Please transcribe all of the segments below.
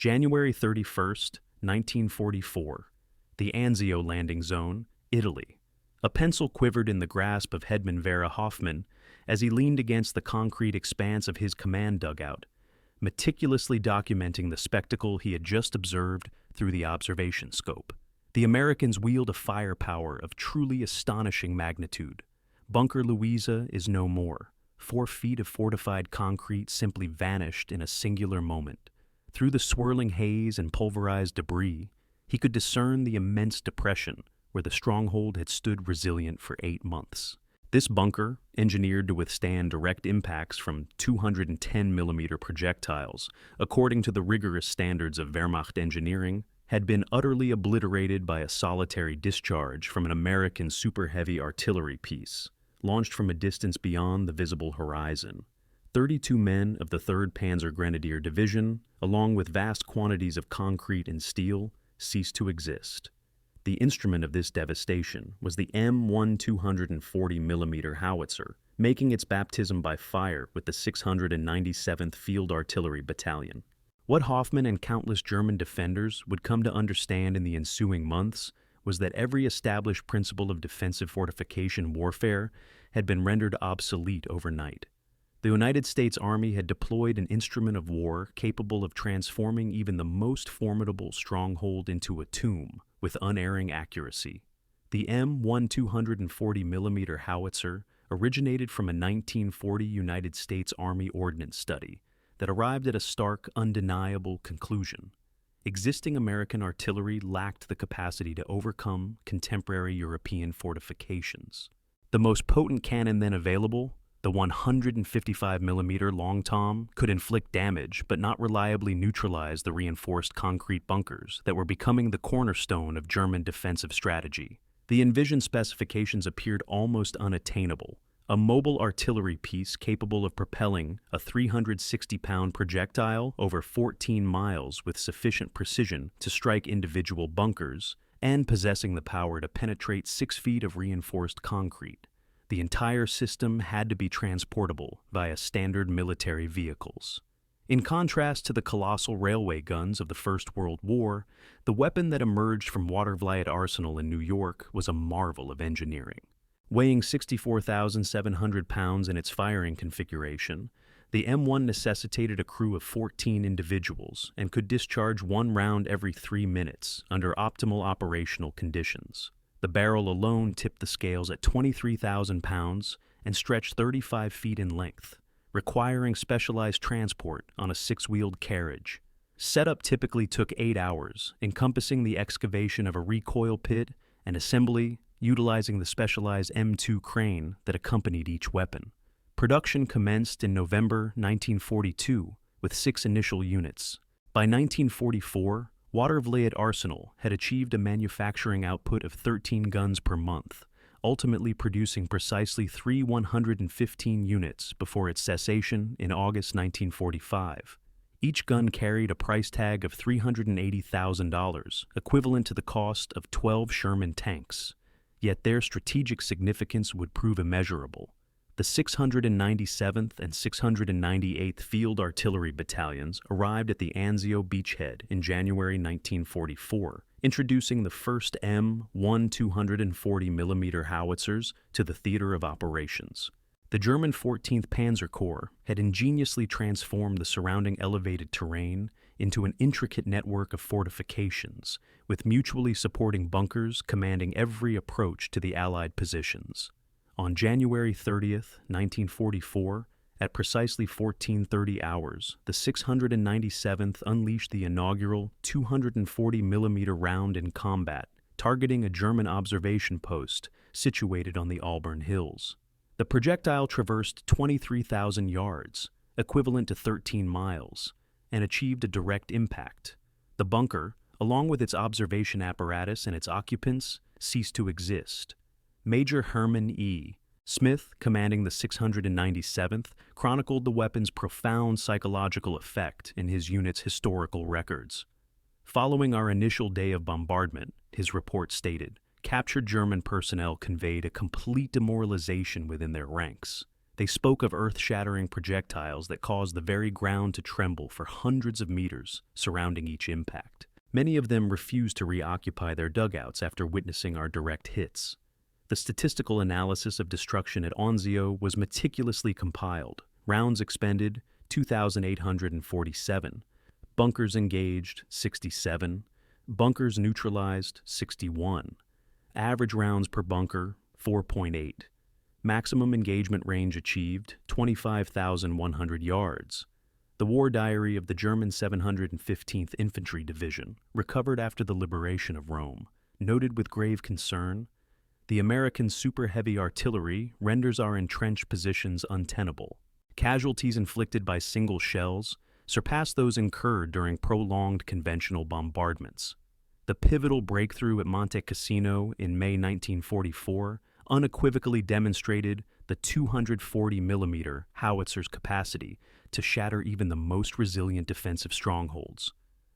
January 31st, 1944. The Anzio landing zone, Italy. A pencil quivered in the grasp of Headman Vera Hoffman as he leaned against the concrete expanse of his command dugout, meticulously documenting the spectacle he had just observed through the observation scope. The Americans wield a firepower of truly astonishing magnitude. Bunker Louisa is no more. 4 feet of fortified concrete simply vanished in a singular moment. Through the swirling haze and pulverized debris, he could discern the immense depression where the stronghold had stood resilient for 8 months. This bunker, engineered to withstand direct impacts from 210mm projectiles, according to the rigorous standards of Wehrmacht engineering, had been utterly obliterated by a solitary discharge from an American super-heavy artillery piece, launched from a distance beyond the visible horizon. 32 men of the 3rd Panzer Grenadier Division, along with vast quantities of concrete and steel, ceased to exist. The instrument of this devastation was the M1 240mm howitzer, making its baptism by fire with the 697th Field Artillery Battalion. What Hoffman and countless German defenders would come to understand in the ensuing months was that every established principle of defensive fortification warfare had been rendered obsolete overnight. The United States Army had deployed an instrument of war capable of transforming even the most formidable stronghold into a tomb with unerring accuracy. The M1 240mm howitzer originated from a 1940 United States Army Ordnance study that arrived at a stark, undeniable conclusion. Existing American artillery lacked the capacity to overcome contemporary European fortifications. The most potent cannon then available, the 155mm Long Tom, could inflict damage but not reliably neutralize the reinforced concrete bunkers that were becoming the cornerstone of German defensive strategy. The envisioned specifications appeared almost unattainable. A mobile artillery piece capable of propelling a 360-pound projectile over 14 miles with sufficient precision to strike individual bunkers, and possessing the power to penetrate 6 feet of reinforced concrete. The entire system had to be transportable via standard military vehicles. In contrast to the colossal railway guns of the First World War, the weapon that emerged from Watervliet Arsenal in New York was a marvel of engineering. Weighing 64,700 pounds in its firing configuration, the M1 necessitated a crew of 14 individuals and could discharge 1 round every 3 minutes under optimal operational conditions. The barrel alone tipped the scales at 23,000 pounds and stretched 35 feet in length, requiring specialized transport on a 6-wheeled carriage. Setup typically took 8 hours, encompassing the excavation of a recoil pit and assembly utilizing the specialized M2 crane that accompanied each weapon. Production commenced in November 1942 with 6 initial units. By 1944, Watervliet Arsenal had achieved a manufacturing output of 13 guns per month, ultimately producing precisely 3 115 units before its cessation in August 1945. Each gun carried a price tag of $380,000, equivalent to the cost of 12 Sherman tanks. Yet their strategic significance would prove immeasurable. The 697th and 698th Field Artillery Battalions arrived at the Anzio beachhead in January 1944, introducing the first M1 240mm howitzers to the theater of operations. The German 14th Panzer Corps had ingeniously transformed the surrounding elevated terrain into an intricate network of fortifications, with mutually supporting bunkers commanding every approach to the Allied positions. On January 30th, 1944, at precisely 14:30 hours, the 697th unleashed the inaugural 240mm round in combat, targeting a German observation post situated on the Alburn Hills. The projectile traversed 23,000 yards, equivalent to 13 miles, and achieved a direct impact. The bunker, along with its observation apparatus and its occupants, ceased to exist. Major Herman E. Smith, commanding the 697th, chronicled the weapon's profound psychological effect in his unit's historical records. Following our initial day of bombardment, his report stated, captured German personnel conveyed a complete demoralization within their ranks. They spoke of earth-shattering projectiles that caused the very ground to tremble for hundreds of meters surrounding each impact. Many of them refused to reoccupy their dugouts after witnessing our direct hits. The statistical analysis of destruction at Anzio was meticulously compiled. Rounds expended, 2,847. Bunkers engaged, 67. Bunkers neutralized, 61. Average rounds per bunker, 4.8. Maximum engagement range achieved, 25,100 yards. The war diary of the German 715th Infantry Division, recovered after the liberation of Rome, noted with grave concern, "The American super-heavy artillery renders our entrenched positions untenable. Casualties inflicted by single shells surpass those incurred during prolonged conventional bombardments. The pivotal breakthrough at Monte Cassino in May 1944 unequivocally demonstrated the 240mm howitzer's capacity to shatter even the most resilient defensive strongholds.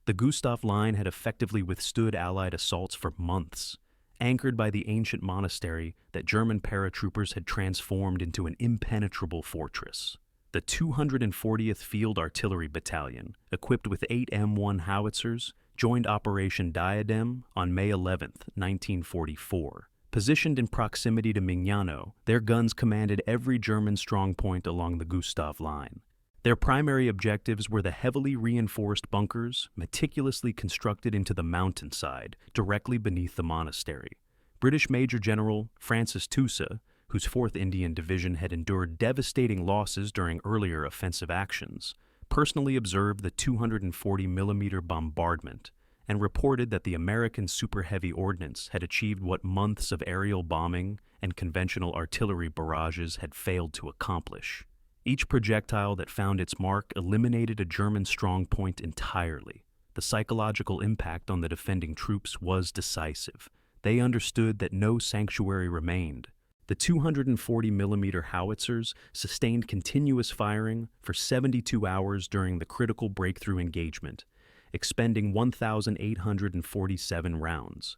The Gothic Line had effectively withstood Allied assaults for months, anchored by the ancient monastery that German paratroopers had transformed into an impenetrable fortress. The 240th Field Artillery Battalion, equipped with 8 M1 howitzers, joined Operation Diadem on May 11, 1944. Positioned in proximity to Mignano, their guns commanded every German strongpoint along the Gothic Line. Their primary objectives were the heavily reinforced bunkers meticulously constructed into the mountainside directly beneath the monastery. British Major General Francis Tousa, whose 4th Indian Division had endured devastating losses during earlier offensive actions, personally observed the 240mm bombardment and reported that the American super-heavy ordnance had achieved what months of aerial bombing and conventional artillery barrages had failed to accomplish. Each projectile that found its mark eliminated a German strongpoint entirely. The psychological impact on the defending troops was decisive. They understood that no sanctuary remained. The 240mm howitzers sustained continuous firing for 72 hours during the critical breakthrough engagement, expending 1,847 rounds.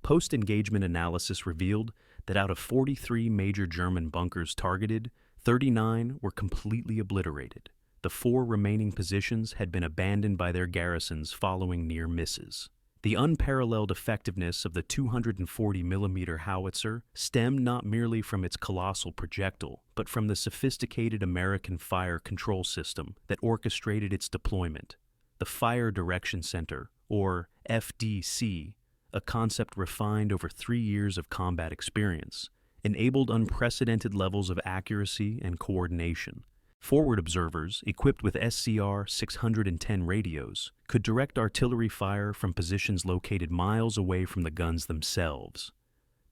Post-engagement analysis revealed that out of 43 major German bunkers targeted, 39 were completely obliterated. The 4 remaining positions had been abandoned by their garrisons following near misses. The unparalleled effectiveness of the 240mm howitzer stemmed not merely from its colossal projectile, but from the sophisticated American fire control system that orchestrated its deployment. The Fire Direction Center, or FDC, a concept refined over 3 years of combat experience, enabled unprecedented levels of accuracy and coordination. Forward observers, equipped with SCR 610 radios, could direct artillery fire from positions located miles away from the guns themselves.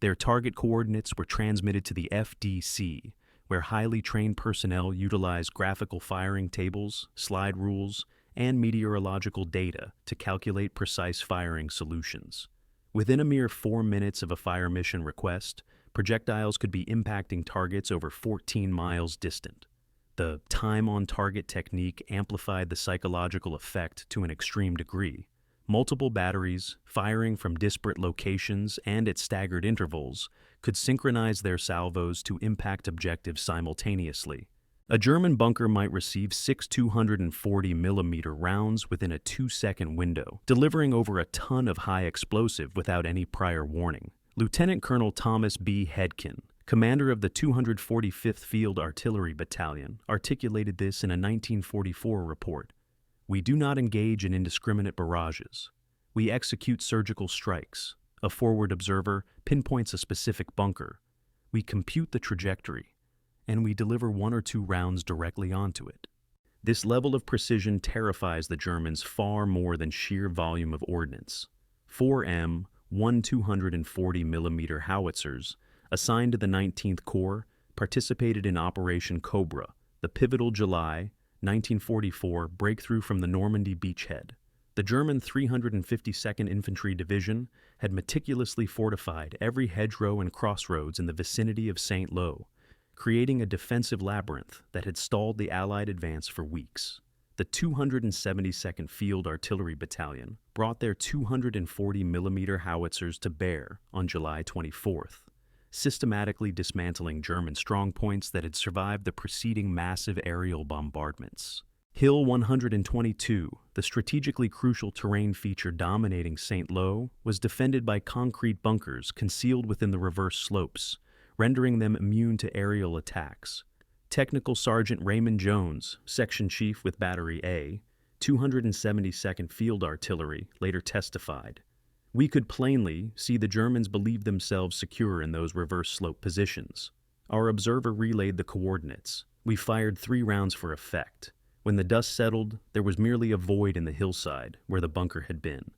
Their target coordinates were transmitted to the FDC, where highly trained personnel utilized graphical firing tables, slide rules, and meteorological data to calculate precise firing solutions. Within a mere 4 minutes of a fire mission request, projectiles could be impacting targets over 14 miles distant. The time-on-target technique amplified the psychological effect to an extreme degree. Multiple batteries, firing from disparate locations and at staggered intervals, could synchronize their salvos to impact objectives simultaneously. A German bunker might receive 6 240mm rounds within a 2-second window, delivering over a ton of high explosive without any prior warning. Lieutenant Colonel Thomas B. Hedkin, commander of the 245th Field Artillery Battalion, articulated this in a 1944 report. "We do not engage in indiscriminate barrages. We execute surgical strikes. A forward observer pinpoints a specific bunker. We compute the trajectory, and we deliver 1 or 2 rounds directly onto it." This level of precision terrifies the Germans far more than sheer volume of ordnance. 4 240mm howitzers, assigned to the 19th Corps, participated in Operation Cobra, the pivotal July 1944 breakthrough from the Normandy beachhead. The German 352nd Infantry Division had meticulously fortified every hedgerow and crossroads in the vicinity of St. Lo, creating a defensive labyrinth that had stalled the Allied advance for weeks. The 272nd Field Artillery Battalion brought their 240mm howitzers to bear on July 24th. systematically dismantling German strongpoints that had survived the preceding massive aerial bombardments. Hill 122, the strategically crucial terrain feature dominating St. Lo, was defended by concrete bunkers concealed within the reverse slopes, rendering them immune to aerial attacks. Technical Sergeant Raymond Jones, Section Chief with Battery A, 272nd Field Artillery, later testified, "We could plainly see the Germans believed themselves secure in those reverse slope positions. Our observer relayed the coordinates. We fired 3 rounds for effect. When the dust settled, there was merely a void in the hillside where the bunker had been.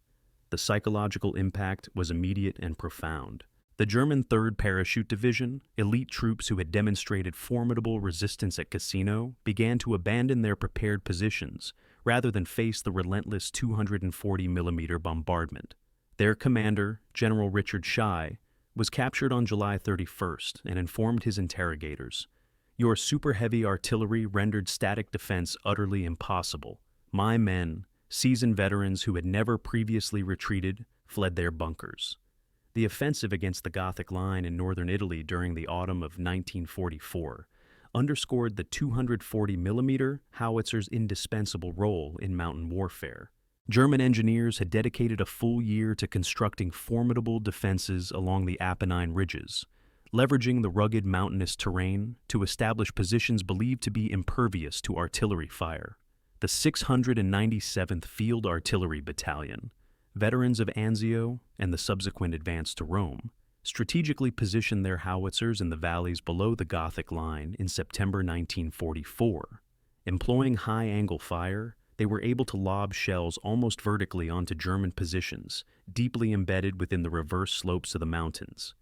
The psychological impact was immediate and profound." The German 3rd Parachute Division, elite troops who had demonstrated formidable resistance at Cassino, began to abandon their prepared positions rather than face the relentless 240mm bombardment. Their commander, General Richard Schey, was captured on July 31st and informed his interrogators, "Your super-heavy artillery rendered static defense utterly impossible. My men, seasoned veterans who had never previously retreated, fled their bunkers." The offensive against the Gothic Line in northern Italy during the autumn of 1944 underscored the 240mm howitzers' indispensable role in mountain warfare. German engineers had dedicated a full year to constructing formidable defenses along the Apennine ridges, leveraging the rugged mountainous terrain to establish positions believed to be impervious to artillery fire. The 697th Field Artillery Battalion, veterans of Anzio and the subsequent advance to Rome, strategically positioned their howitzers in the valleys below the Gothic Line in September 1944. Employing high-angle fire, they were able to lob shells almost vertically onto German positions, deeply embedded within the reverse slopes of the mountains.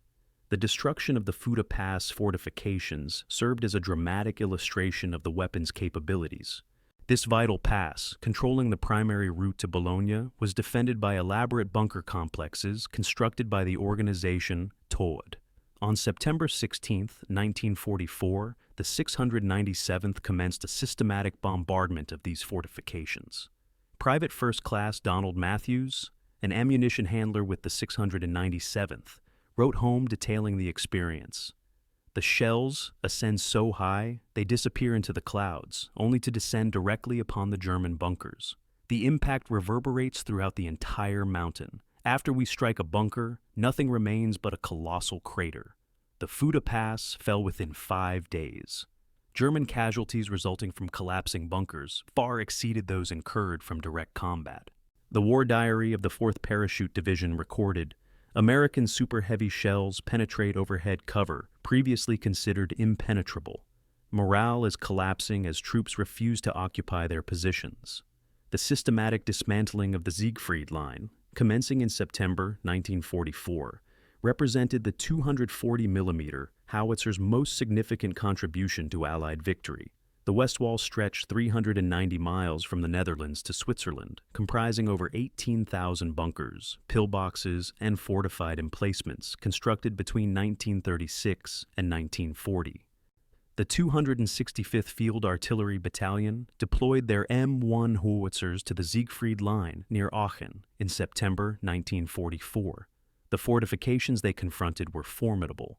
The destruction of the Fuda Pass fortifications served as a dramatic illustration of the weapon's capabilities. This vital pass, controlling the primary route to Bologna, was defended by elaborate bunker complexes constructed by the organization TOD. On September 16, 1944, the 697th commenced a systematic bombardment of these fortifications. Private First Class Donald Matthews, an ammunition handler with the 697th, wrote home detailing the experience. "The shells ascend so high, they disappear into the clouds, only to descend directly upon the German bunkers. The impact reverberates throughout the entire mountain. After we strike a bunker, nothing remains but a colossal crater. The Fuda Pass fell within 5 days. German casualties resulting from collapsing bunkers far exceeded those incurred from direct combat." The war diary of the 4th Parachute Division recorded, "American super heavy shells penetrate overhead cover previously considered impenetrable. Morale is collapsing as troops refuse to occupy their positions. The systematic dismantling of the Siegfried Line, commencing in September 1944, represented the 240mm howitzer's most significant contribution to Allied victory. The West Wall stretched 390 miles from the Netherlands to Switzerland, comprising over 18,000 bunkers, pillboxes, and fortified emplacements constructed between 1936 and 1940. The 265th Field Artillery Battalion deployed their M1 howitzers to the Siegfried Line near Aachen in September 1944. The fortifications they confronted were formidable.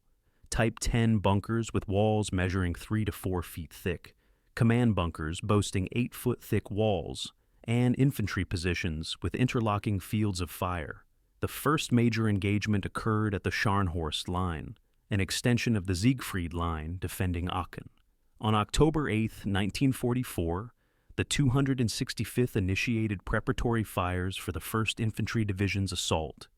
Type 10 bunkers with walls measuring 3 to 4 feet thick, command bunkers boasting 8-foot thick walls, and infantry positions with interlocking fields of fire. The first major engagement occurred at the Scharnhorst Line, an extension of the Siegfried Line defending Aachen. On October 8, 1944, the 265th initiated preparatory fires for the 1st Infantry Division's assault.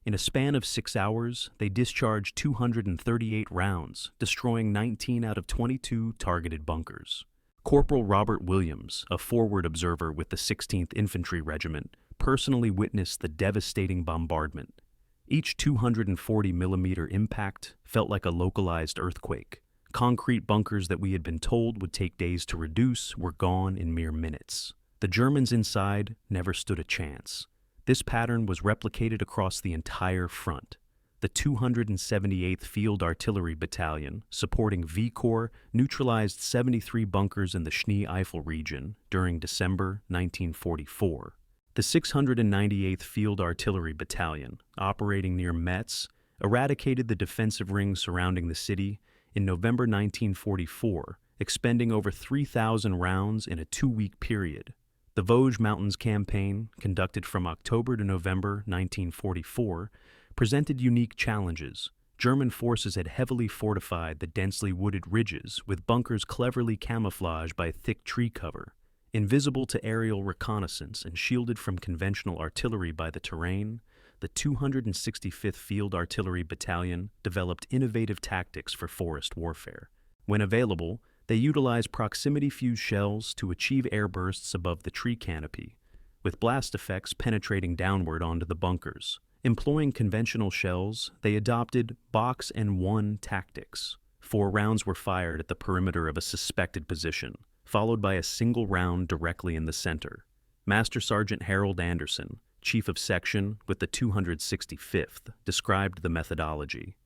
In a span of 6 hours, they discharged 238 rounds, destroying 19 out of 22 targeted bunkers. Corporal Robert Williams, a forward observer with the 16th Infantry Regiment, personally witnessed the devastating bombardment. Each 240mm impact felt like a localized earthquake. Concrete bunkers that we had been told would take days to reduce were gone in mere minutes. The Germans inside never stood a chance. This pattern was replicated across the entire front. The 278th Field Artillery Battalion, supporting V Corps, neutralized 73 bunkers in the Schnee-Eifel region during December 1944. The 698th Field Artillery Battalion, operating near Metz, eradicated the defensive rings surrounding the city in November 1944, expending over 3,000 rounds in a 2-week period. The Vosges Mountains Campaign, conducted from October to November 1944, presented unique challenges. German forces had heavily fortified the densely wooded ridges with bunkers cleverly camouflaged by thick tree cover. Invisible to aerial reconnaissance and shielded from conventional artillery by the terrain, the 265th Field Artillery Battalion developed innovative tactics for forest warfare. When available, they utilized proximity-fused shells to achieve airbursts above the tree canopy, with blast effects penetrating downward onto the bunkers. Employing conventional shells, they adopted box and one tactics. 4 rounds were fired at the perimeter of a suspected position, followed by a single round directly in the center. Master Sergeant Harold Anderson, Chief of Section with the 265th, described the methodology.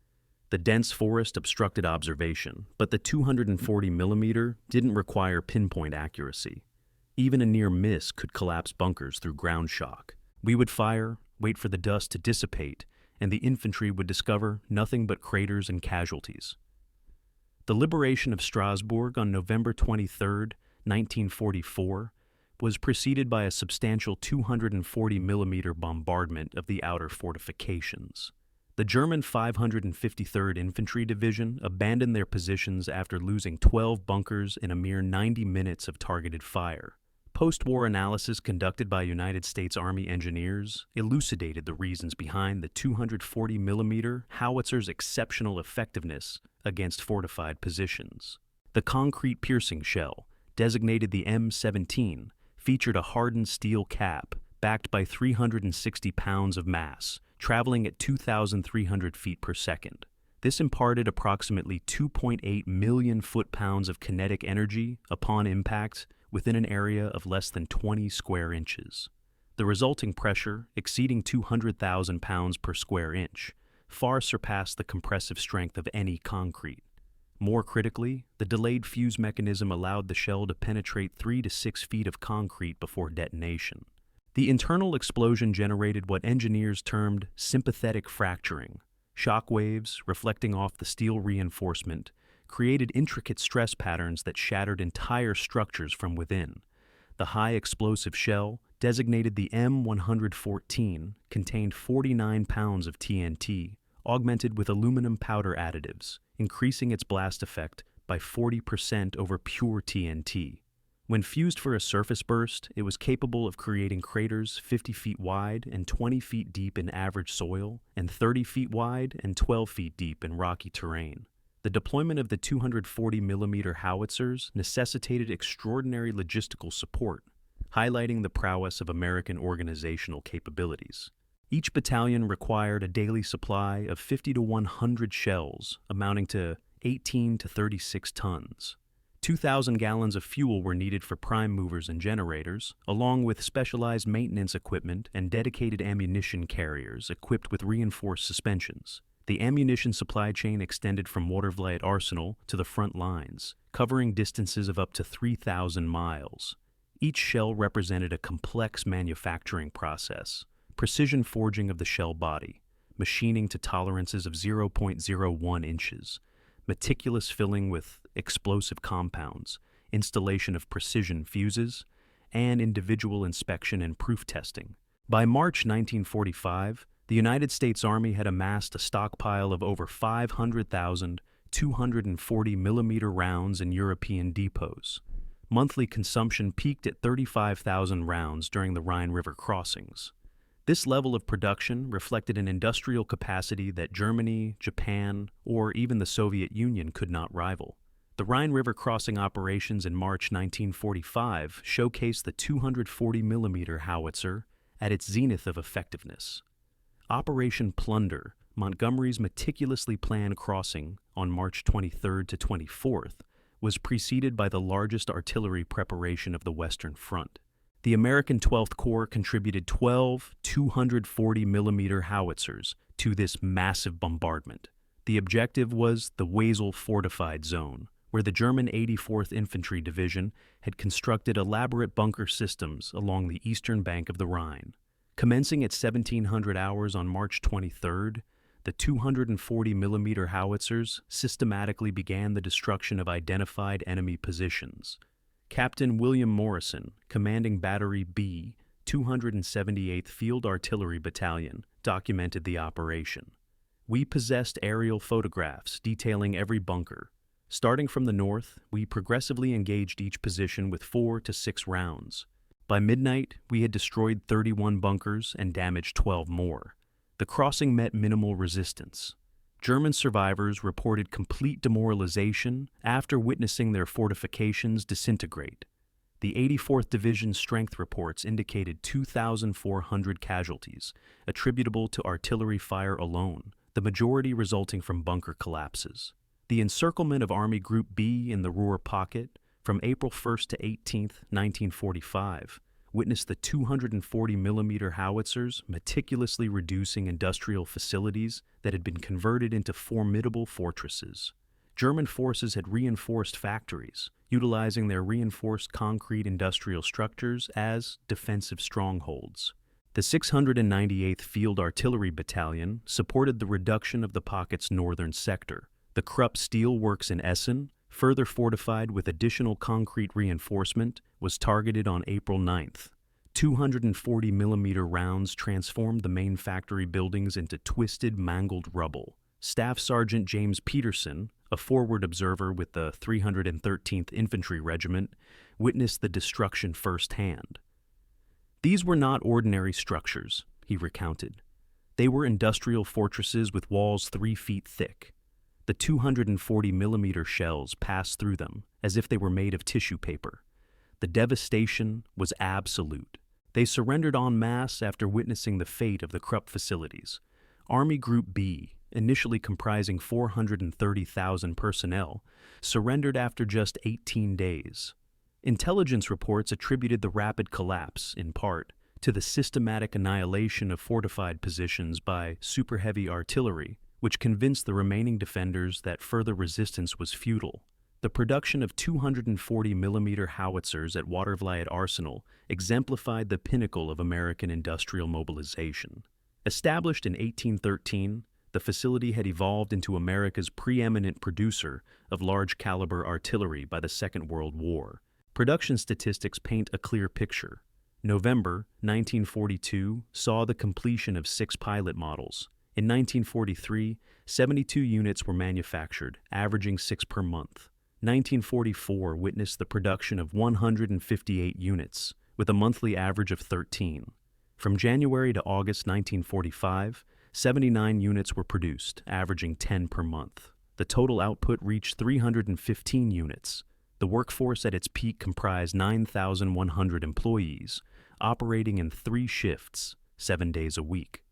The dense forest obstructed observation, but the 240 mm didn't require pinpoint accuracy. Even a near miss could collapse bunkers through ground shock. We would fire, wait for the dust to dissipate, and the infantry would discover nothing but craters and casualties. The liberation of Strasbourg on November 23, 1944, was preceded by a substantial 240 mm bombardment of the outer fortifications. The German 553rd Infantry Division abandoned their positions after losing 12 bunkers in a mere 90 minutes of targeted fire. Post-war analysis conducted by United States Army engineers elucidated the reasons behind the 240 mm howitzer's exceptional effectiveness against fortified positions. The concrete piercing shell, designated the M17, featured a hardened steel cap backed by 360 pounds of mass, traveling at 2,300 feet per second. This imparted approximately 2.8 million foot-pounds of kinetic energy upon impact within an area of less than 20 square inches. The resulting pressure, exceeding 200,000 pounds per square inch, far surpassed the compressive strength of any concrete. More critically, the delayed fuse mechanism allowed the shell to penetrate 3 to 6 feet of concrete before detonation. The internal explosion generated what engineers termed sympathetic fracturing. Shock waves, reflecting off the steel reinforcement, created intricate stress patterns that shattered entire structures from within. The high explosive shell, designated the M114, contained 49 pounds of TNT, augmented with aluminum powder additives, increasing its blast effect by 40% over pure TNT. When fused for a surface burst, it was capable of creating craters 50 feet wide and 20 feet deep in average soil, and 30 feet wide and 12 feet deep in rocky terrain. The deployment of the 240 mm howitzers necessitated extraordinary logistical support, highlighting the prowess of American organizational capabilities. Each battalion required a daily supply of 50 to 100 shells, amounting to 18 to 36 tons. 2,000 gallons of fuel were needed for prime movers and generators, along with specialized maintenance equipment and dedicated ammunition carriers equipped with reinforced suspensions. The ammunition supply chain extended from Watervliet Arsenal to the front lines, covering distances of up to 3,000 miles. Each shell represented a complex manufacturing process: precision forging of the shell body, machining to tolerances of 0.01 inches, meticulous filling with explosive compounds, installation of precision fuses, and individual inspection and proof testing. By March 1945, the United States Army had amassed a stockpile of over 500,000 240 mm rounds in European depots. Monthly consumption peaked at 35,000 rounds during the Rhine River crossings. This level of production reflected an industrial capacity that Germany, Japan, or even the Soviet Union could not rival. The Rhine River crossing operations in March 1945 showcased the 240 mm howitzer at its zenith of effectiveness. Operation Plunder, Montgomery's meticulously planned crossing on March 23rd to 24th, was preceded by the largest artillery preparation of the Western Front. The American 12th Corps contributed 12 240 mm howitzers to this massive bombardment. The objective was the Wesel fortified zone, where the German 84th Infantry Division had constructed elaborate bunker systems along the eastern bank of the Rhine. Commencing at 1700 hours on March 23rd, the the 240mm howitzers systematically began the destruction of identified enemy positions. Captain William Morrison, commanding Battery B, 278th Field Artillery Battalion, documented the operation. We possessed aerial photographs detailing every bunker. Starting from the north, we progressively engaged each position with 4 to 6 rounds. By midnight, we had destroyed 31 bunkers and damaged 12 more. The crossing met minimal resistance. German survivors reported complete demoralization after witnessing their fortifications disintegrate. The 84th Division's strength reports indicated 2,400 casualties, attributable to artillery fire alone, the majority resulting from bunker collapses. The encirclement of Army Group B in the Ruhr Pocket from April 1st to 18th, 1945, witnessed the 240mm howitzers meticulously reducing industrial facilities that had been converted into formidable fortresses. German forces had reinforced factories, utilizing their reinforced concrete industrial structures as defensive strongholds. The 698th Field Artillery Battalion supported the reduction of the pocket's northern sector. The Krupp Steel Works in Essen, further fortified with additional concrete reinforcement, was targeted on April 9th. 240mm rounds transformed the main factory buildings into twisted, mangled rubble. Staff Sergeant James Peterson, a forward observer with the 313th Infantry Regiment, witnessed the destruction firsthand. These were not ordinary structures, he recounted. They were industrial fortresses with walls 3 feet thick. The 240mm shells passed through them as if they were made of tissue paper. The devastation was absolute. They surrendered en masse after witnessing the fate of the Krupp facilities. Army Group B, initially comprising 430,000 personnel, surrendered after just 18 days. Intelligence reports attributed the rapid collapse, in part, to the systematic annihilation of fortified positions by super-heavy artillery, which convinced the remaining defenders that further resistance was futile. The production of 240mm howitzers at Watervliet Arsenal exemplified the pinnacle of American industrial mobilization. Established in 1813, the facility had evolved into America's preeminent producer of large-caliber artillery by the Second World War. Production statistics paint a clear picture. November 1942 saw the completion of 6 pilot models. In 1943, 72 units were manufactured, averaging 6 per month. 1944 witnessed the production of 158 units, with a monthly average of 13. From January to August 1945, 79 units were produced, averaging 10 per month. The total output reached 315 units. The workforce at its peak comprised 9,100 employees, operating in 3 shifts, 7 days a week.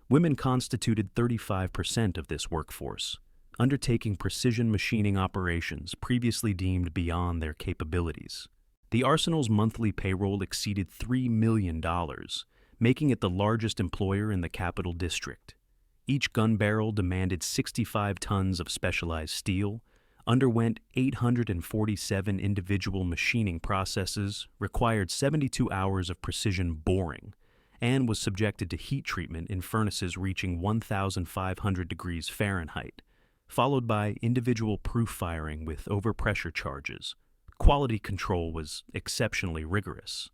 Women constituted 35% of this workforce, undertaking precision machining operations previously deemed beyond their capabilities. The Arsenal's monthly payroll exceeded $3 million, making it the largest employer in the Capital District. Each gun barrel demanded 65 tons of specialized steel, underwent 847 individual machining processes, required 72 hours of precision boring, and was subjected to heat treatment in furnaces reaching 1,500 degrees Fahrenheit, followed by individual proof firing with overpressure charges. Quality control was exceptionally rigorous.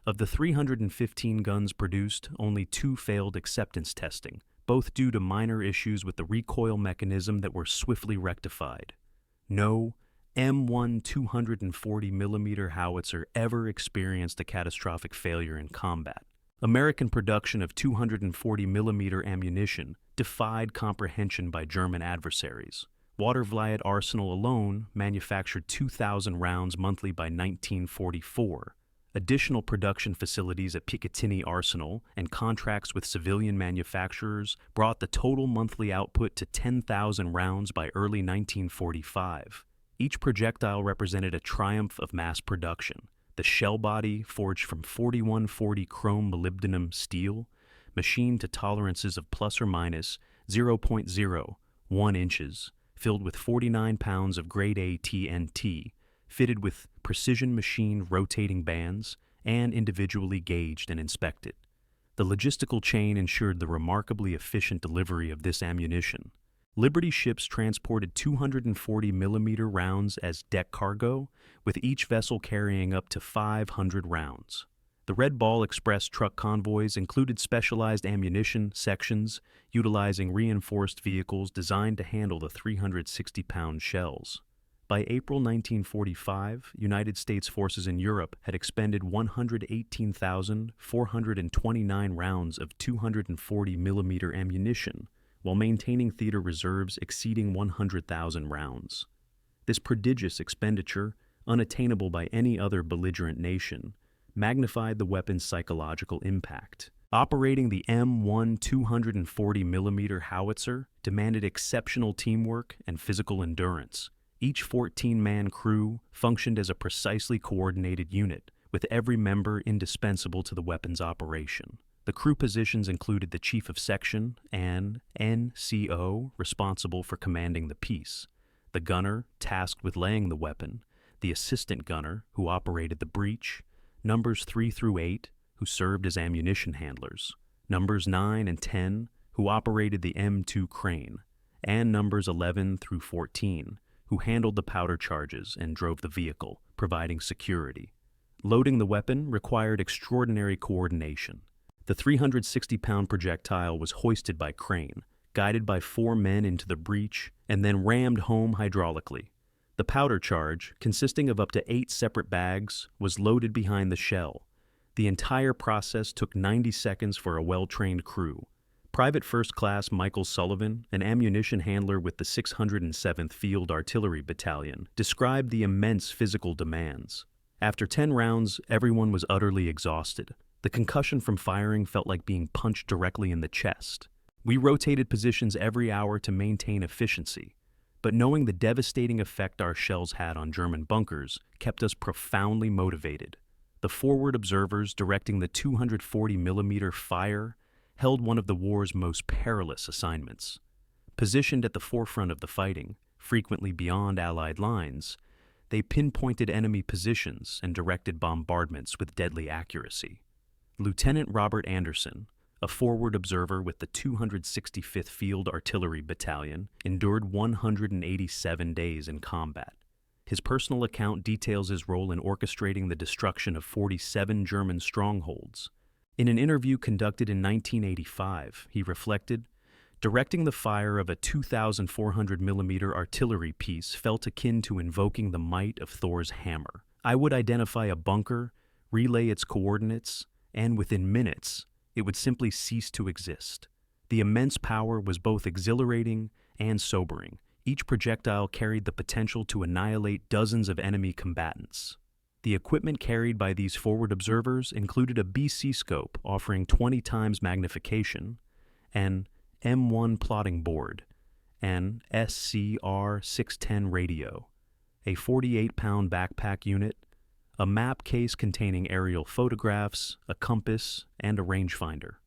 Of the 315 guns produced, only 2 failed acceptance testing, both due to minor issues with the recoil mechanism that were swiftly rectified. No M1 240mm howitzer ever experienced a catastrophic failure in combat. American production of 240mm ammunition defied comprehension by German adversaries. Watervliet Arsenal alone manufactured 2,000 rounds monthly by 1944. Additional production facilities at Picatinny Arsenal and contracts with civilian manufacturers brought the total monthly output to 10,000 rounds by early 1945. Each projectile represented a triumph of mass production. The shell body, forged from 4140 chrome molybdenum steel, machined to tolerances of plus or minus 0.01 inches, filled with 49 pounds of grade A TNT, fitted with precision machined rotating bands, and individually gauged and inspected. The logistical chain ensured the remarkably efficient delivery of this ammunition. Liberty ships transported 240mm rounds as deck cargo, with each vessel carrying up to 500 rounds. The Red Ball Express truck convoys included specialized ammunition sections utilizing reinforced vehicles designed to handle the 360-pound shells. By April 1945, United States forces in Europe had expended 118,429 rounds of 240mm ammunition, while maintaining theater reserves exceeding 100,000 rounds. This prodigious expenditure, unattainable by any other belligerent nation, magnified the weapon's psychological impact. Operating the M1 240mm howitzer demanded exceptional teamwork and physical endurance. Each 14-man crew functioned as a precisely coordinated unit, with every member indispensable to the weapon's operation. The crew positions included the chief of section, an NCO, responsible for commanding the piece, the gunner tasked with laying the weapon, the assistant gunner, who operated the breech, numbers 3 through 8, who served as ammunition handlers, numbers 9 and 10, who operated the M2 crane, and numbers 11 through 14, who handled the powder charges and drove the vehicle, providing security. Loading the weapon required extraordinary coordination. The 360-pound projectile was hoisted by crane, guided by 4 men into the breech, and then rammed home hydraulically. The powder charge, consisting of up to 8 separate bags, was loaded behind the shell. The entire process took 90 seconds for a well-trained crew. Private First Class Michael Sullivan, an ammunition handler with the 607th Field Artillery Battalion, described the immense physical demands. After 10 rounds, everyone was utterly exhausted. The concussion from firing felt like being punched directly in the chest. We rotated positions every hour to maintain efficiency, but knowing the devastating effect our shells had on German bunkers kept us profoundly motivated. The forward observers directing the 240mm fire held one of the war's most perilous assignments. Positioned at the forefront of the fighting, frequently beyond Allied lines, they pinpointed enemy positions and directed bombardments with deadly accuracy. Lieutenant Robert Anderson, a forward observer with the 265th Field Artillery Battalion, endured 187 days in combat. His personal account details his role in orchestrating the destruction of 47 German strongholds. In an interview conducted in 1985, he reflected, "Directing the fire of a 2,400mm artillery piece felt akin to invoking the might of Thor's hammer. I would identify a bunker, relay its coordinates, and within minutes, it would simply cease to exist. The immense power was both exhilarating and sobering. Each projectile carried the potential to annihilate dozens of enemy combatants." The equipment carried by these forward observers included a BC scope offering 20 times magnification, an M1 plotting board, an SCR-610 radio, a 48-pound backpack unit, a map case containing aerial photographs, a compass, and a rangefinder.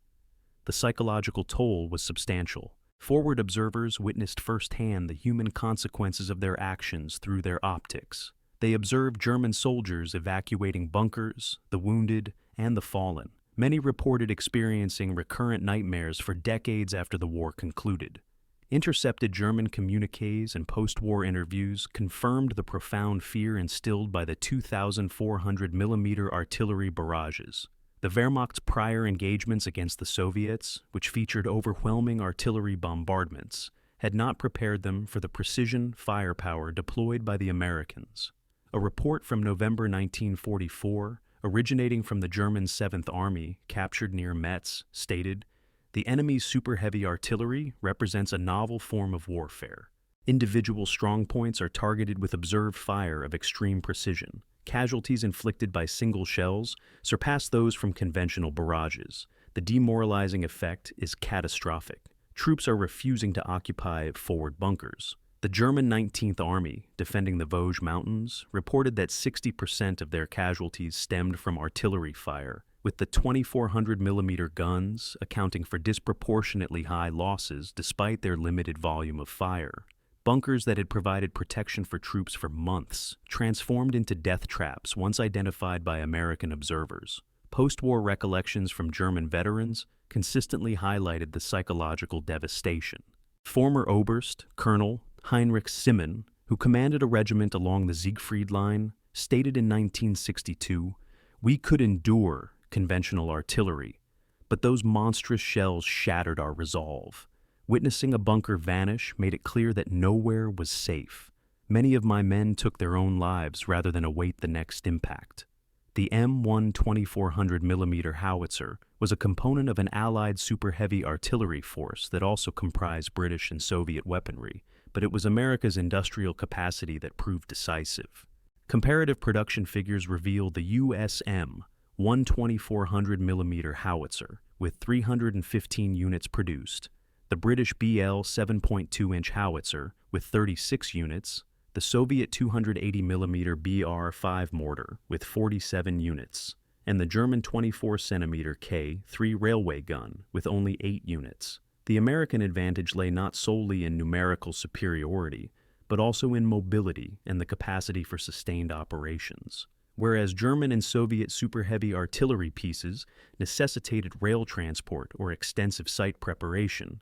The psychological toll was substantial. Forward observers witnessed firsthand the human consequences of their actions through their optics. They observed German soldiers evacuating bunkers, the wounded, and the fallen. Many reported experiencing recurrent nightmares for decades after the war concluded. Intercepted German communiques and post-war interviews confirmed the profound fear instilled by the 2,400mm artillery barrages. The Wehrmacht's prior engagements against the Soviets, which featured overwhelming artillery bombardments, had not prepared them for the precision firepower deployed by the Americans. A report from November 1944, originating from the German 7th Army, captured near Metz, stated, "The enemy's super-heavy artillery represents a novel form of warfare. Individual strongpoints are targeted with observed fire of extreme precision. Casualties inflicted by single shells surpass those from conventional barrages. The demoralizing effect is catastrophic. Troops are refusing to occupy forward bunkers." The German 19th Army, defending the Vosges Mountains, reported that 60% of their casualties stemmed from artillery fire, with the 2,400mm guns accounting for disproportionately high losses despite their limited volume of fire. Bunkers that had provided protection for troops for months transformed into death traps once identified by American observers. Post-war recollections from German veterans consistently highlighted the psychological devastation. Former Oberst, Colonel Heinrich Simon, who commanded a regiment along the Siegfried Line, stated in 1962, "We could endure conventional artillery, but those monstrous shells shattered our resolve. Witnessing a bunker vanish made it clear that nowhere was safe. Many of my men took their own lives rather than await the next impact." The M1 2400mm howitzer was a component of an Allied super-heavy artillery force that also comprised British and Soviet weaponry, but it was America's industrial capacity that proved decisive. Comparative production figures reveal the U.S. M1 2400mm howitzer, with 315 units produced, the British BL 7.2-inch howitzer, with 36 units, the Soviet 280mm BR-5 mortar, with 47 units, and the German 24cm K3 railway gun, with only 8 units. The American advantage lay not solely in numerical superiority, but also in mobility and the capacity for sustained operations. Whereas German and Soviet super-heavy artillery pieces necessitated rail transport or extensive site preparation,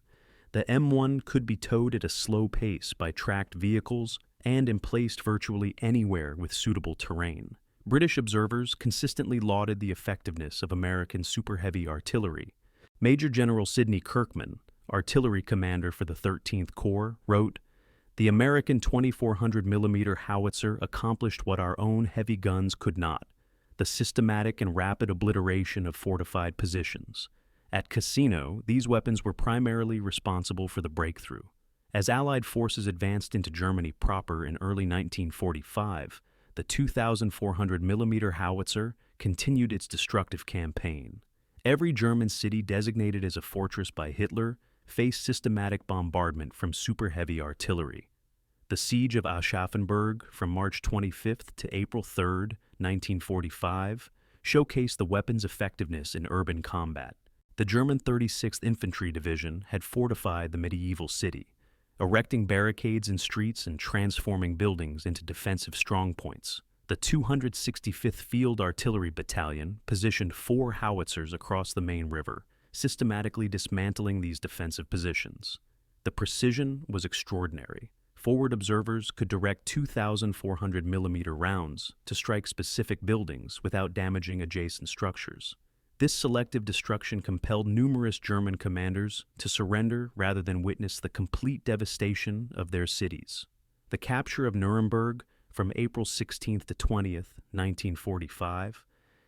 the M1 could be towed at a slow pace by tracked vehicles and emplaced virtually anywhere with suitable terrain. British observers consistently lauded the effectiveness of American super-heavy artillery. Major General Sidney Kirkman, artillery commander for the 13th Corps, wrote, "The American 2400mm howitzer accomplished what our own heavy guns could not, the systematic and rapid obliteration of fortified positions. At Cassino, these weapons were primarily responsible for the breakthrough. As Allied forces advanced into Germany proper in early 1945, the 2400mm howitzer continued its destructive campaign. Every German city designated as a fortress by Hitler faced systematic bombardment from super-heavy artillery. The siege of Aschaffenburg from March 25th to April 3rd, 1945, showcased the weapon's effectiveness in urban combat. The German 36th Infantry Division had fortified the medieval city, erecting barricades in streets and transforming buildings into defensive strongpoints. The 265th Field Artillery Battalion positioned 4 howitzers across the main river, systematically dismantling these defensive positions. The precision was extraordinary. Forward observers could direct 2,400mm rounds to strike specific buildings without damaging adjacent structures. This selective destruction compelled numerous German commanders to surrender rather than witness the complete devastation of their cities. The capture of Nuremberg from April 16th to 20th, 1945,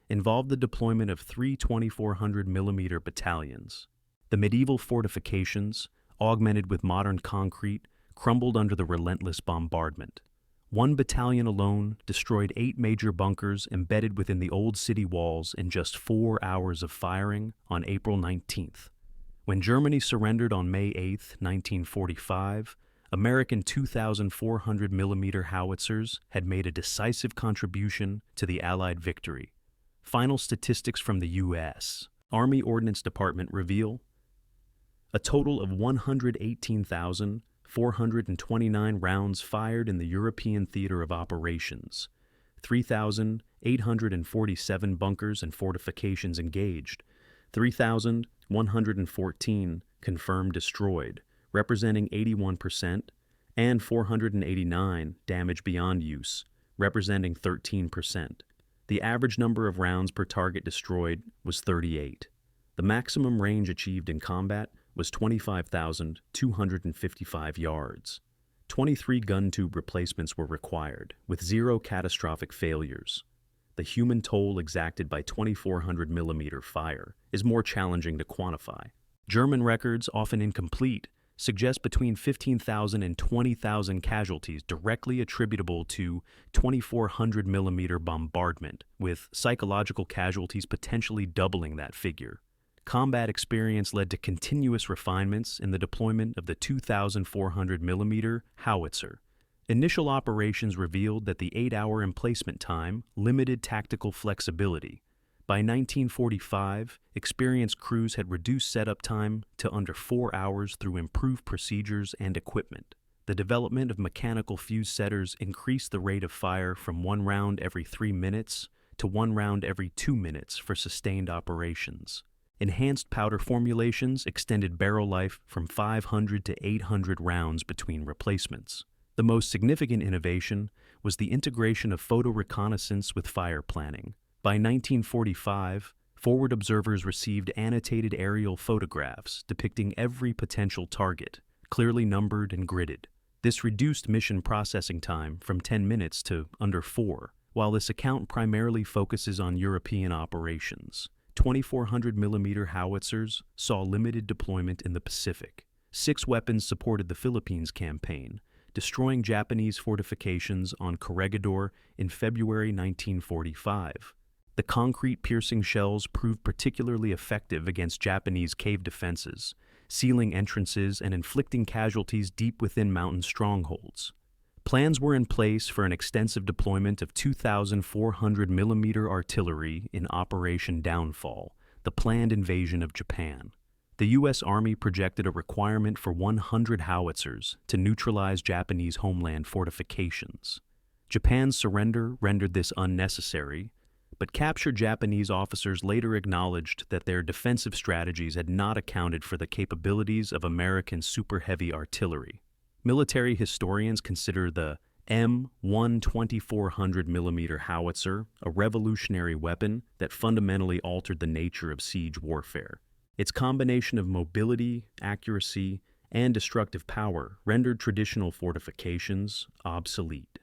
involved the deployment of 3 2400mm battalions. The medieval fortifications, augmented with modern concrete, crumbled under the relentless bombardment. One battalion alone destroyed 8 major bunkers embedded within the old city walls in just 4 hours of firing on April 19th. When Germany surrendered on May 8, 1945, American 2,400mm howitzers had made a decisive contribution to the Allied victory. Final statistics from the U.S. Army Ordnance Department reveal a total of 118,429 rounds fired in the European theater of operations, 3,847 bunkers and fortifications engaged, 3,114 confirmed destroyed, representing 81%, and 489 damage beyond use, representing 13%. The average number of rounds per target destroyed was 38. The maximum range achieved in combat was 25,255 yards. 23 gun tube replacements were required, with 0 catastrophic failures. The human toll exacted by 2400mm fire is more challenging to quantify. German records, often incomplete, suggest between 15,000 and 20,000 casualties directly attributable to 2400mm bombardment, with psychological casualties potentially doubling that figure. Combat experience led to continuous refinements in the deployment of the 2,400mm howitzer. Initial operations revealed that the 8-hour emplacement time limited tactical flexibility. By 1945, experienced crews had reduced setup time to under 4 hours through improved procedures and equipment. The development of mechanical fuse setters increased the rate of fire from 1 round every 3 minutes to 1 round every 2 minutes for sustained operations. Enhanced powder formulations extended barrel life from 500 to 800 rounds between replacements. The most significant innovation was the integration of photo reconnaissance with fire planning. By 1945, forward observers received annotated aerial photographs depicting every potential target, clearly numbered and gridded. This reduced mission processing time from 10 minutes to under 4, while this account primarily focuses on European operations. 2,400mm howitzers saw limited deployment in the Pacific. 6 weapons supported the Philippines campaign, destroying Japanese fortifications on Corregidor in February 1945. The concrete-piercing shells proved particularly effective against Japanese cave defenses, sealing entrances and inflicting casualties deep within mountain strongholds. Plans were in place for an extensive deployment of 2,400mm artillery in Operation Downfall, the planned invasion of Japan. The U.S. Army projected a requirement for 100 howitzers to neutralize Japanese homeland fortifications. Japan's surrender rendered this unnecessary, but captured Japanese officers later acknowledged that their defensive strategies had not accounted for the capabilities of American super-heavy artillery. Military historians consider the M1 2400mm howitzer a revolutionary weapon that fundamentally altered the nature of siege warfare. Its combination of mobility, accuracy, and destructive power rendered traditional fortifications obsolete.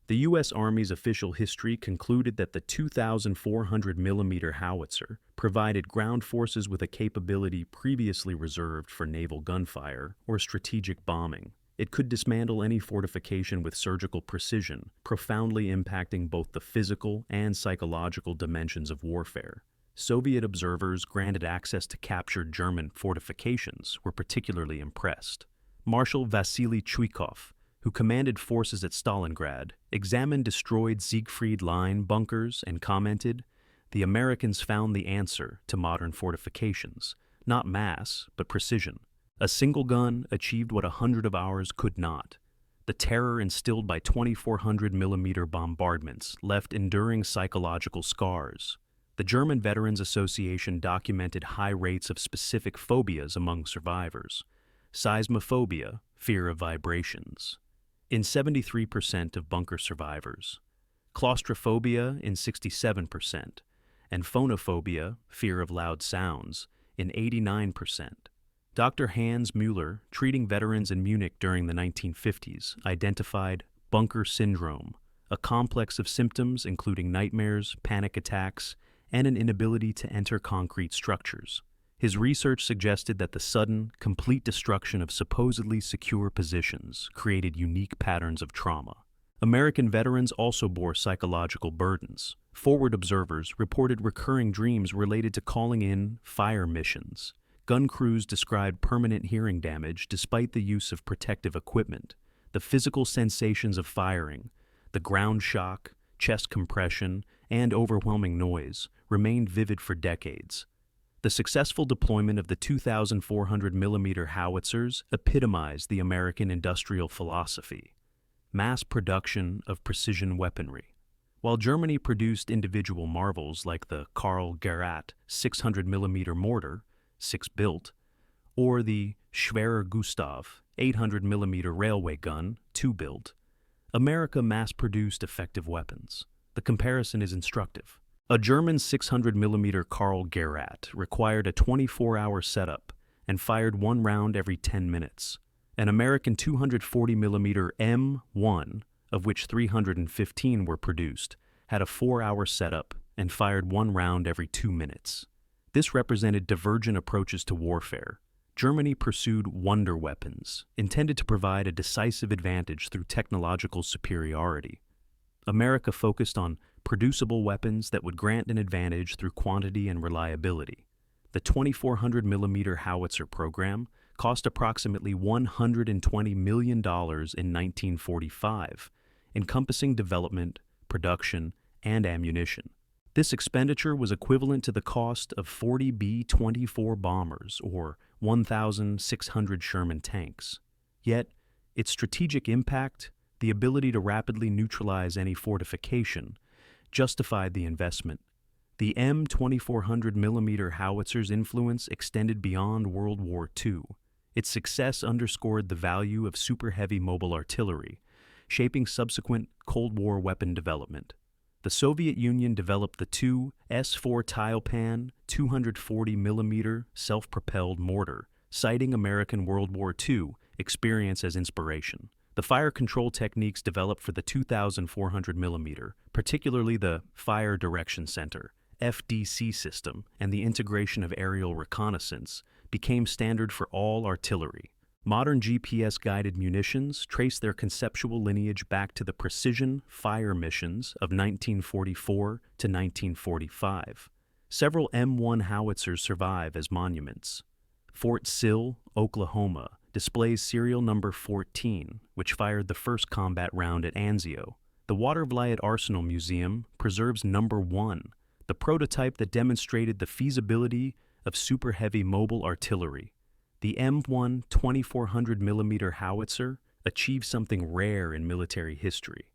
The U.S. Army's official history concluded that the 2,400mm howitzer provided ground forces with a capability previously reserved for naval gunfire or strategic bombing. It could dismantle any fortification with surgical precision, profoundly impacting both the physical and psychological dimensions of warfare. Soviet observers granted access to captured German fortifications were particularly impressed. Marshal Vasily Chuikov, who commanded forces at Stalingrad, examined destroyed Siegfried Line bunkers and commented, "The Americans found the answer to modern fortifications, not mass, but precision. A single gun achieved what 100 of ours could not. The terror instilled by 2,400mm bombardments left enduring psychological scars." The German Veterans Association documented high rates of specific phobias among survivors. Seismophobia, fear of vibrations, in 73% of bunker survivors. Claustrophobia in 67%, and phonophobia, fear of loud sounds, in 89%. Dr. Hans Müller, treating veterans in Munich during the 1950s, identified bunker syndrome, a complex of symptoms including nightmares, panic attacks, and an inability to enter concrete structures. His research suggested that the sudden, complete destruction of supposedly secure positions created unique patterns of trauma. American veterans also bore psychological burdens. Forward observers reported recurring dreams related to calling in fire missions. Gun crews described permanent hearing damage despite the use of protective equipment. The physical sensations of firing, the ground shock, chest compression, and overwhelming noise remained vivid for decades. The successful deployment of the 2,400mm howitzers epitomized the American industrial philosophy: mass production of precision weaponry. While Germany produced individual marvels like the Karl Gerhardt 600mm mortar, 6 built, or the Schwerer Gustav 800mm railway gun, 2 built, America mass-produced effective weapons. The comparison is instructive. A German 600mm Karl Gerhardt required a 24-hour setup and fired 1 round every 10 minutes. An American 240mm M1, of which 315 were produced, had a 4-hour setup and fired 1 round every 2 minutes. This represented divergent approaches to warfare. Germany pursued wonder weapons, intended to provide a decisive advantage through technological superiority. America focused on producible weapons that would grant an advantage through quantity and reliability. The 2,400mm howitzer program cost approximately $120 million in 1945, encompassing development, production, and ammunition. This expenditure was equivalent to the cost of 40 B-24 bombers or 1,600 Sherman tanks. Yet, its strategic impact, the ability to rapidly neutralize any fortification, justified the investment. The M2400mm howitzer's influence extended beyond World War II. Its success underscored the value of super-heavy mobile artillery, shaping subsequent Cold War weapon development. The Soviet Union developed the two S-4 Tilepan 240mm self-propelled mortar, citing American World War II experience as inspiration. The fire control techniques developed for the 2400mm, particularly the Fire Direction Center (FDC) system and the integration of aerial reconnaissance, became standard for all artillery. Modern GPS-guided munitions trace their conceptual lineage back to the precision fire missions of 1944 to 1945. Several M1 howitzers survive as monuments. Fort Sill, Oklahoma, displays serial number 14, which fired the first combat round at Anzio. The Watervliet Arsenal Museum preserves number 1, the prototype that demonstrated the feasibility of super-heavy mobile artillery. The M1 2400mm howitzer achieved something rare in military history.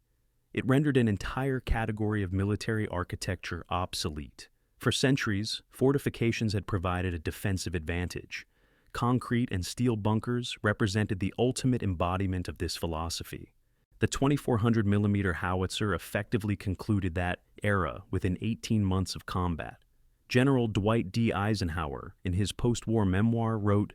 It rendered an entire category of military architecture obsolete. For centuries, fortifications had provided a defensive advantage. Concrete and steel bunkers represented the ultimate embodiment of this philosophy. The 2400mm howitzer effectively concluded that era within 18 months of combat. General Dwight D. Eisenhower, in his post-war memoir, wrote,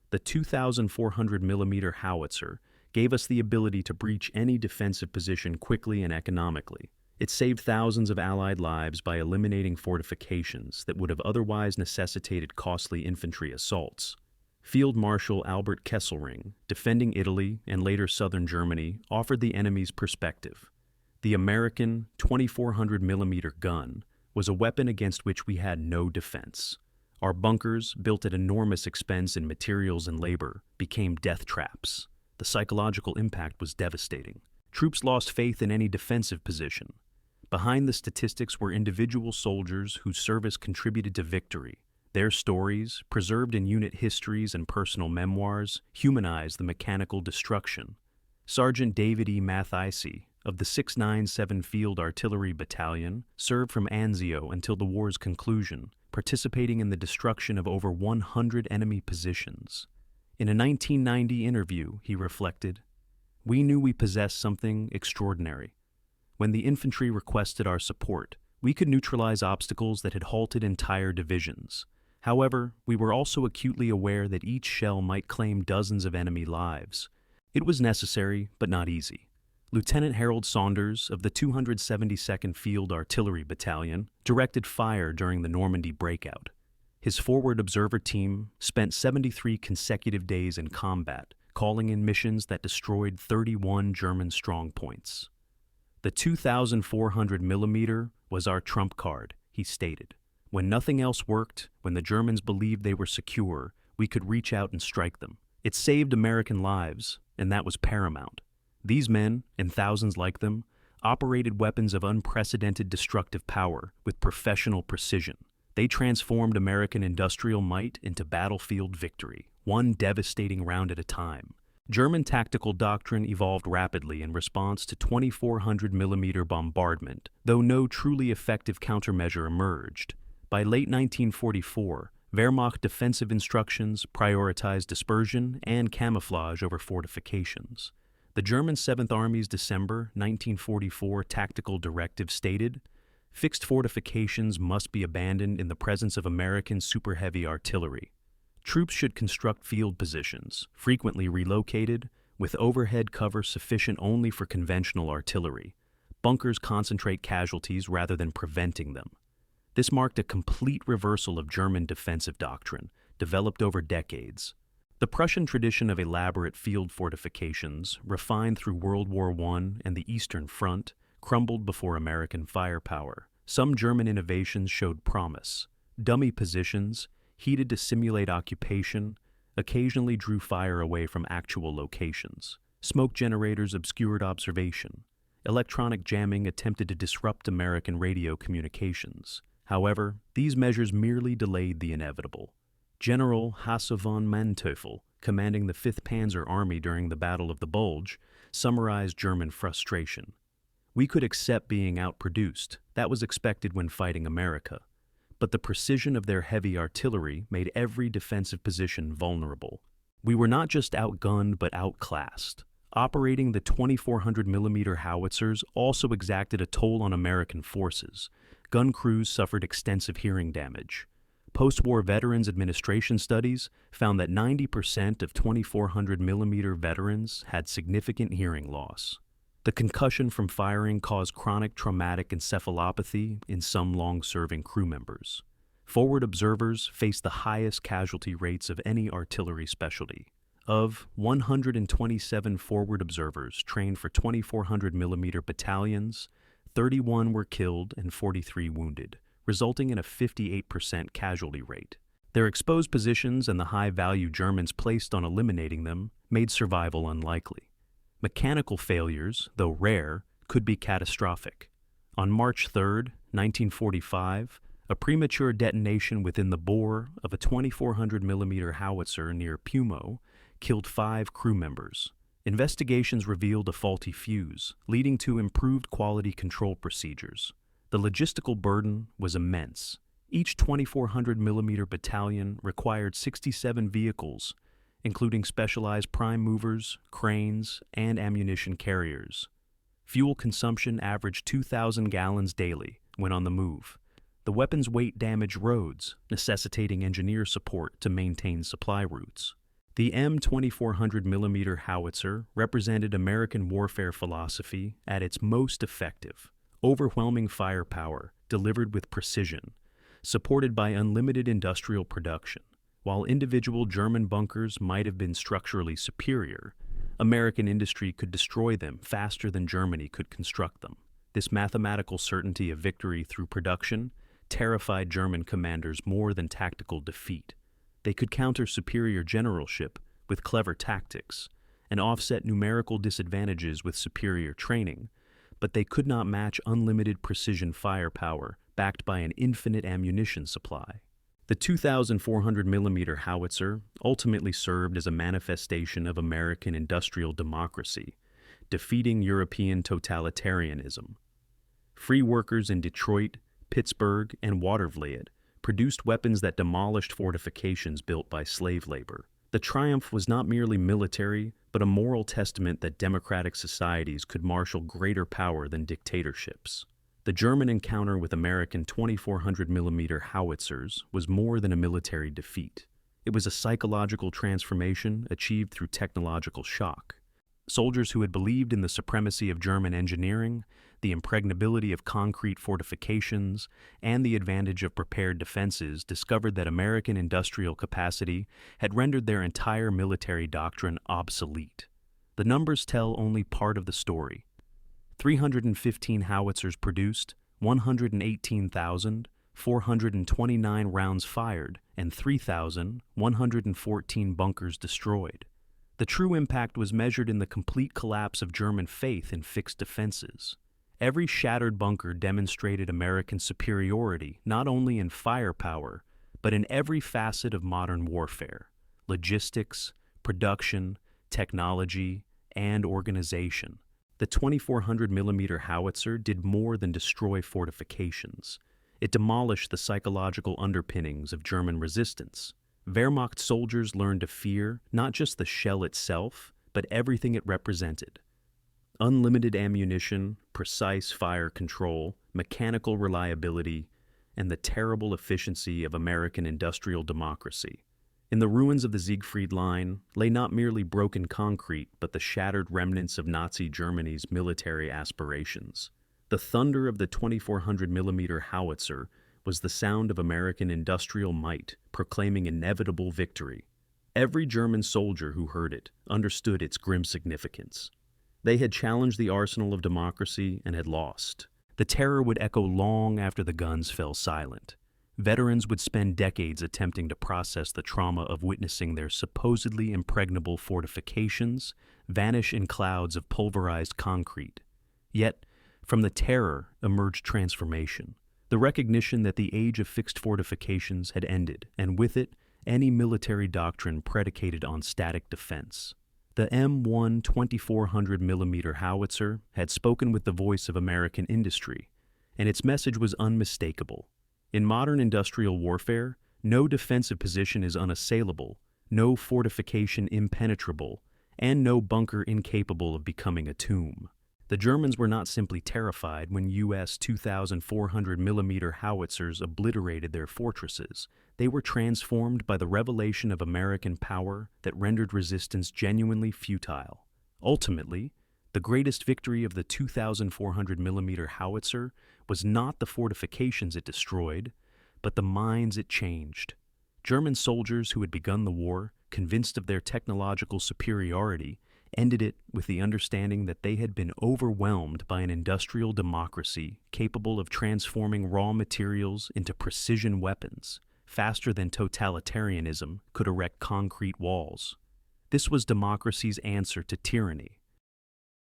"The 2400mm howitzer gave us the ability to breach any defensive position quickly and economically. It saved thousands of Allied lives by eliminating fortifications that would have otherwise necessitated costly infantry assaults." Field Marshal Albert Kesselring, defending Italy and later southern Germany, offered the enemy's perspective. The American 2400mm gun was a weapon against which we had no defense. Our bunkers, built at enormous expense in materials and labor, became death traps. The psychological impact was devastating. Troops lost faith in any defensive position. Behind the statistics were individual soldiers whose service contributed to victory. Their stories, preserved in unit histories and personal memoirs, humanized the mechanical destruction. Sergeant David E. Mathice, of the 697 Field Artillery Battalion, served from Anzio until the war's conclusion, participating in the destruction of over 100 enemy positions. In a 1990 interview, he reflected, "We knew we possessed something extraordinary. When the infantry requested our support, we could neutralize obstacles that had halted entire divisions. However, we were also acutely aware that each shell might claim dozens of enemy lives. It was necessary, but not easy." Lieutenant Harold Saunders of the 272nd Field Artillery Battalion directed fire during the Normandy breakout. His forward observer team spent 73 consecutive days in combat, calling in missions that destroyed 31 German strongpoints. "The 2400mm was our trump card," he stated. "When nothing else worked, when the Germans believed they were secure, we could reach out and strike them. It saved American lives, and that was paramount." These men, and thousands like them, operated weapons of unprecedented destructive power with professional precision. They transformed American industrial might into battlefield victory, one devastating round at a time. German tactical doctrine evolved rapidly in response to 2400mm bombardment, though no truly effective countermeasure emerged. By late 1944, Wehrmacht defensive instructions prioritized dispersion and camouflage over fortifications. The German 7th Army's December 1944 tactical directive stated, "Fixed fortifications must be abandoned in the presence of American super-heavy artillery. Troops should construct field positions, frequently relocated, with overhead cover sufficient only for conventional artillery. Bunkers concentrate casualties rather than preventing them." This marked a complete reversal of German defensive doctrine, developed over decades. The Prussian tradition of elaborate field fortifications, refined through World War I and the Eastern Front, crumbled before American firepower. Some German innovations showed promise. Dummy positions, heated to simulate occupation, occasionally drew fire away from actual locations. Smoke generators obscured observation. Electronic jamming attempted to disrupt American radio communications. However, these measures merely delayed the inevitable. General Hasse von Manteuffel, commanding the 5th Panzer Army during the Battle of the Bulge, summarized German frustration. We could accept being outproduced. That was expected when fighting America. But the precision of their heavy artillery made every defensive position vulnerable. We were not just outgunned but outclassed. Operating the 2,400mm howitzers also exacted a toll on American forces. Gun crews suffered extensive hearing damage. Post-war Veterans Administration studies found that 90% of 2,400mm veterans had significant hearing loss. The concussion from firing caused chronic traumatic encephalopathy in some long-serving crew members. Forward observers faced the highest casualty rates of any artillery specialty. Of 127 forward observers trained for 2,400mm battalions, 31 were killed and 43 wounded, resulting in a 58% casualty rate. Their exposed positions and the high value Germans placed on eliminating them made survival unlikely. Mechanical failures, though rare, could be catastrophic. On March 3, 1945, a premature detonation within the bore of a 2,400mm howitzer near Pumo killed 5 crew members. Investigations revealed a faulty fuse, leading to improved quality control procedures. The logistical burden was immense. Each 2,400mm battalion required 67 vehicles, including specialized prime movers, cranes, and ammunition carriers. Fuel consumption averaged 2,000 gallons daily when on the move. The weapon's weight damaged roads, necessitating engineer support to maintain supply routes. The M2400mm howitzer represented American warfare philosophy at its most effective, overwhelming firepower delivered with precision, supported by unlimited industrial production. While individual German bunkers might have been structurally superior, American industry could destroy them faster than Germany could construct them. This mathematical certainty of victory through production terrified German commanders more than tactical defeat. They could counter superior generalship with clever tactics and offset numerical disadvantages with superior training, but they could not match unlimited precision firepower backed by an infinite ammunition supply. The 2,400mm howitzer ultimately served as a manifestation of American industrial democracy, defeating European totalitarianism. Free workers in Detroit, Pittsburgh, and Watervliet produced weapons that demolished fortifications built by slave labor. The triumph was not merely military, but a moral testament that democratic societies could marshal greater power than dictatorships. The German encounter with American 2,400mm howitzers was more than a military defeat. It was a psychological transformation achieved through technological shock. Soldiers who had believed in the supremacy of German engineering, the impregnability of concrete fortifications, and the advantage of prepared defenses discovered that American industrial capacity had rendered their entire military doctrine obsolete. The numbers tell only part of the story. 315 howitzers produced, 118,429 rounds fired, and 3,114 bunkers destroyed. The true impact was measured in the complete collapse of German faith in fixed defenses. Every shattered bunker demonstrated American superiority not only in firepower, but in every facet of modern warfare: logistics, production, technology, and organization. The 2,400mm howitzer did more than destroy fortifications. It demolished the psychological underpinnings of German resistance. Wehrmacht soldiers learned to fear not just the shell itself, but everything it represented. Unlimited ammunition, precise fire control, mechanical reliability, and the terrible efficiency of American industrial democracy. In the ruins of the Siegfried Line lay not merely broken concrete, but the shattered remnants of Nazi Germany's military aspirations. The thunder of the 2,400mm howitzer was the sound of American industrial might, proclaiming inevitable victory. Every German soldier who heard it understood its grim significance. They had challenged the arsenal of democracy and had lost. The terror would echo long after the guns fell silent. Veterans would spend decades attempting to process the trauma of witnessing their supposedly impregnable fortifications vanish in clouds of pulverized concrete. Yet, from the terror emerged transformation. The recognition that the age of fixed fortifications had ended, and with it, any military doctrine predicated on static defense. The M1 2400mm howitzer had spoken with the voice of American industry, and its message was unmistakable. In modern industrial warfare, no defensive position is unassailable, no fortification impenetrable, and no bunker incapable of becoming a tomb. The Germans were not simply terrified when U.S. 2,400mm howitzers obliterated their fortresses. They were transformed by the revelation of American power that rendered resistance genuinely futile. Ultimately, the greatest victory of the 2,400mm howitzer was not the fortifications it destroyed, but the minds it changed. German soldiers who had begun the war, convinced of their technological superiority, ended it with the understanding that they had been overwhelmed by an industrial democracy capable of transforming raw materials into precision weapons, faster than totalitarianism could erect concrete walls. This was democracy's answer to tyranny,